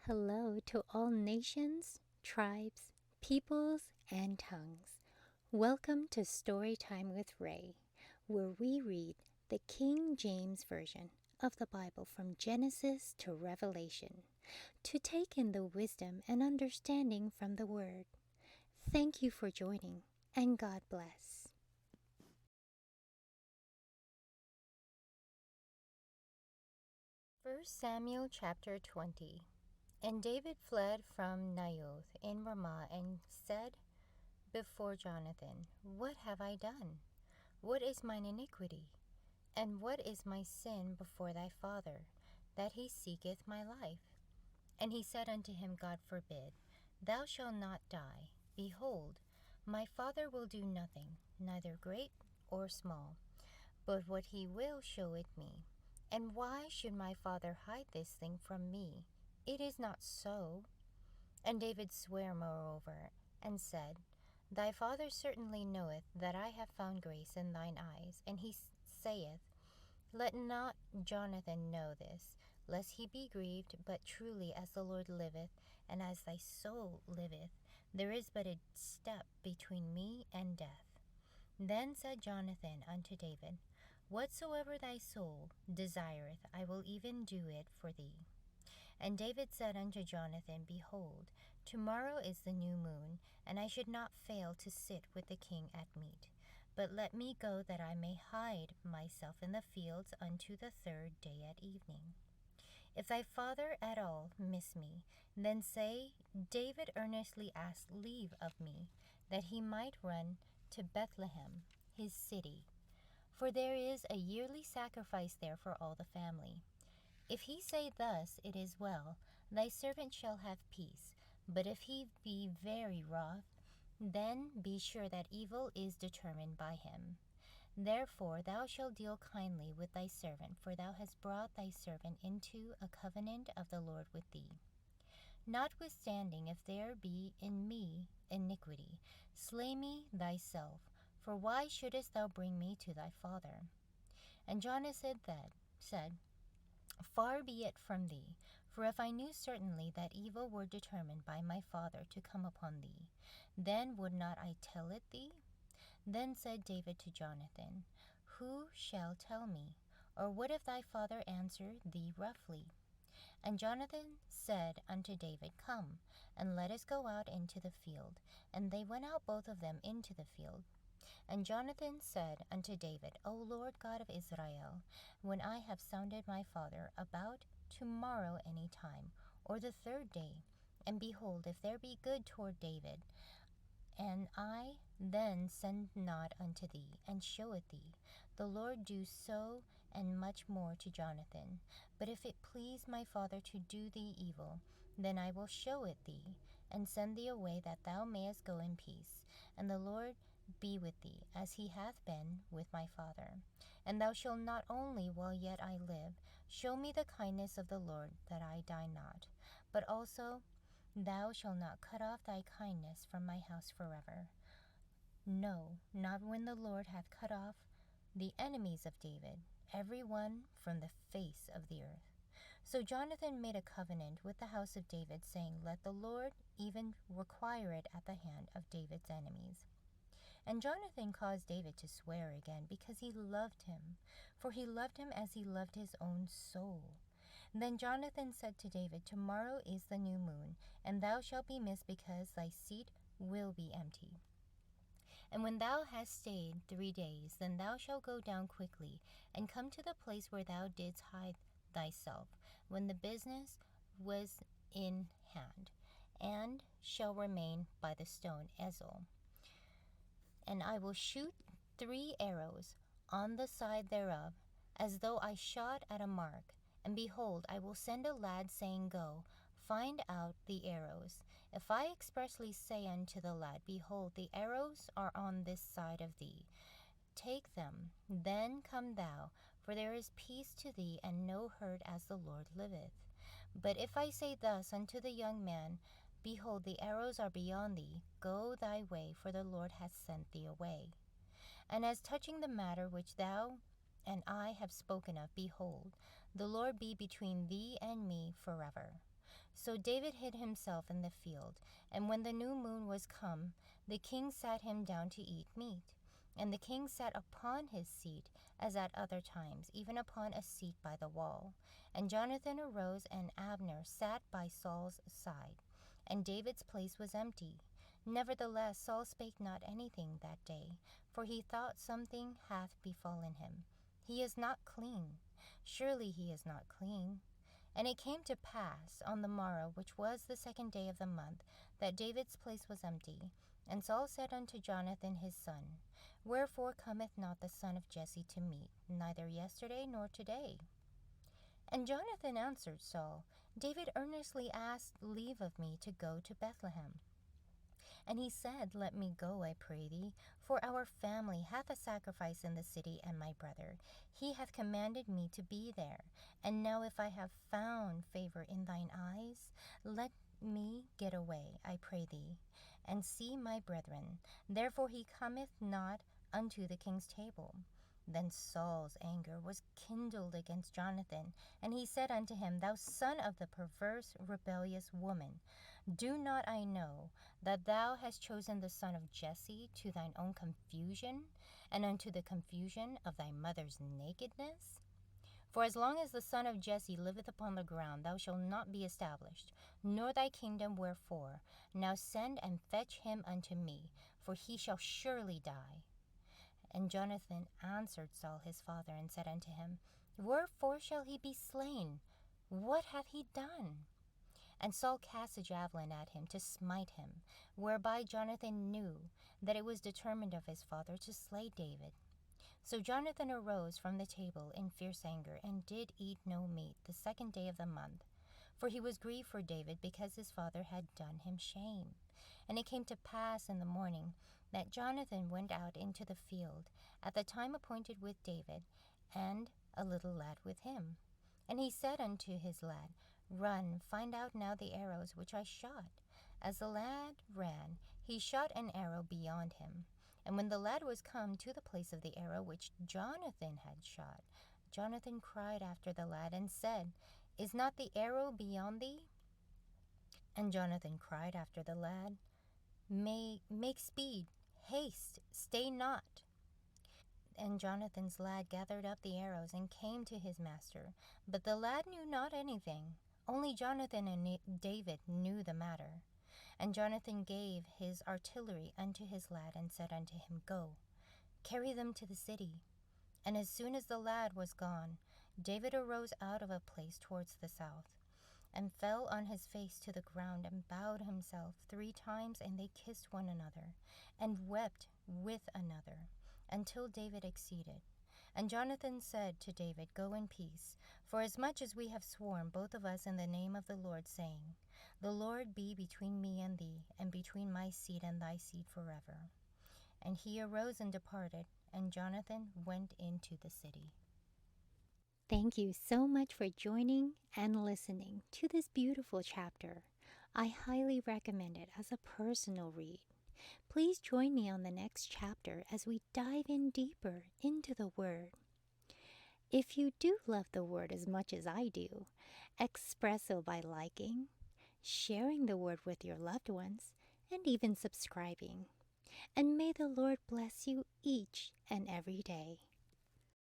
Hello to all nations, tribes, peoples, and tongues. Welcome to Storytime with Ray, where we read the King James Version of the Bible from Genesis to Revelation to take in the wisdom and understanding from the Word. Thank you for joining, and God bless. 1 Samuel chapter 20. And David fled from Naioth in Ramah and said before Jonathan, What have I done? What is mine iniquity? And what is my sin before thy father, that he seeketh my life? And he said unto him, God forbid, thou shalt not die. Behold, my father will do nothing, neither great or small, but what he will show it me. And why should my father hide this thing from me? It is not so. And David sware moreover, and said, Thy father certainly knoweth that I have found grace in thine eyes. And he saith, Let not Jonathan know this, lest he be grieved, but truly as the Lord liveth, and as thy soul liveth, there is but a step between me and death. Then said Jonathan unto David, Whatsoever thy soul desireth, I will even do it for thee. And David said unto Jonathan, Behold, tomorrow is the new moon, and I should not fail to sit with the king at meat. But let me go that I may hide myself in the fields unto the third day at evening. If thy father at all miss me, then say, David earnestly asked leave of me, that he might run to Bethlehem, his city. For there is a yearly sacrifice there for all the family. If he say thus, it is well, thy servant shall have peace. But if he be very wroth, then be sure that evil is determined by him. Therefore thou shalt deal kindly with thy servant, for thou hast brought thy servant into a covenant of the Lord with thee. Notwithstanding, if there be in me iniquity, slay me thyself, for why shouldest thou bring me to thy father? And Jonathan said, Far be it from thee, for if I knew certainly that evil were determined by my father to come upon thee, then would not I tell it thee? Then said David to Jonathan, Who shall tell me? Or what if thy father answer thee roughly? And Jonathan said unto David, Come, and let us go out into the field. And they went out both of them into the field. And Jonathan said unto David, O Lord God of Israel, when I have sounded my father about tomorrow any time, or the third day, and behold, if there be good toward David, and I then send not unto thee, and show it thee, the Lord do so and much more to Jonathan. But if it please my father to do thee evil, then I will show it thee, and send thee away that thou mayest go in peace. And the Lord be with thee, as he hath been with my father. And thou shalt not only, while yet I live, show me the kindness of the Lord, that I die not, but also thou shalt not cut off thy kindness from my house forever. No, not when the Lord hath cut off the enemies of David, every one from the face of the earth. So Jonathan made a covenant with the house of David, saying, Let the Lord even require it at the hand of David's enemies. And Jonathan caused David to swear again, because he loved him, for he loved him as he loved his own soul. Then Jonathan said to David, Tomorrow is the new moon, and thou shalt be missed, because thy seat will be empty. And when thou hast stayed 3 days, then thou shalt go down quickly, and come to the place where thou didst hide thyself, when the business was in hand, and shall remain by the stone Ezel. And I will shoot 3 arrows on the side thereof, as though I shot at a mark. And behold, I will send a lad, saying, Go, find out the arrows. If I expressly say unto the lad, Behold, the arrows are on this side of thee, take them, then come thou, for there is peace to thee, and no hurt, as the Lord liveth. But if I say thus unto the young man, Behold, the arrows are beyond thee, go thy way, for the Lord hath sent thee away. And as touching the matter which thou and I have spoken of, behold, the Lord be between thee and me forever. So David hid himself in the field, and when the new moon was come, the king sat him down to eat meat. And the king sat upon his seat, as at other times, even upon a seat by the wall. And Jonathan arose, and Abner sat by Saul's side. And David's place was empty. Nevertheless Saul spake not anything that day, for he thought something hath befallen him. He is not clean. Surely he is not clean. And it came to pass on the morrow, which was the 2nd day of the month, that David's place was empty. And Saul said unto Jonathan his son, Wherefore cometh not the son of Jesse to meat, neither yesterday nor today? And Jonathan answered Saul, David earnestly asked leave of me to go to Bethlehem. And he said, Let me go, I pray thee, for our family hath a sacrifice in the city, and my brother, he hath commanded me to be there. And now if I have found favor in thine eyes, let me get away, I pray thee, and see my brethren. Therefore he cometh not unto the king's table. Then Saul's anger was kindled against Jonathan, and he said unto him, Thou son of the perverse, rebellious woman, do not I know that thou hast chosen the son of Jesse to thine own confusion, and unto the confusion of thy mother's nakedness? For as long as the son of Jesse liveth upon the ground, thou shalt not be established, nor thy kingdom. Wherefore, now send and fetch him unto me, for he shall surely die. And Jonathan answered Saul his father, and said unto him, Wherefore shall he be slain? What hath he done? And Saul cast a javelin at him to smite him, whereby Jonathan knew that it was determined of his father to slay David. So Jonathan arose from the table in fierce anger, and did eat no meat the 2nd day of the month. For he was grieved for David, because his father had done him shame. And it came to pass in the morning that Jonathan went out into the field at the time appointed with David, and a little lad with him. And he said unto his lad, Run, find out now the arrows which I shot. As the lad ran, he shot an arrow beyond him. And when the lad was come to the place of the arrow which Jonathan had shot, Jonathan cried after the lad, and said, Is not the arrow beyond thee? And Jonathan cried after the lad, Make speed, haste, stay not. And Jonathan's lad gathered up the arrows, and came to his master. But the lad knew not anything. Only Jonathan and David knew the matter. And Jonathan gave his artillery unto his lad, and said unto him, Go, carry them to the city. And as soon as the lad was gone, David arose out of a place towards the south, and fell on his face to the ground, and bowed himself 3 times, and they kissed one another, and wept with another, until David exceeded. And Jonathan said to David, Go in peace, for as much as we have sworn, both of us, in the name of the Lord, saying, The Lord be between me and thee, and between my seed and thy seed forever. And he arose and departed, and Jonathan went into the city. Thank you so much for joining and listening to this beautiful chapter. I highly recommend it as a personal read. Please join me on the next chapter as we dive in deeper into the Word. If you do love the Word as much as I do, express so by liking, sharing the Word with your loved ones, and even subscribing. And may the Lord bless you each and every day.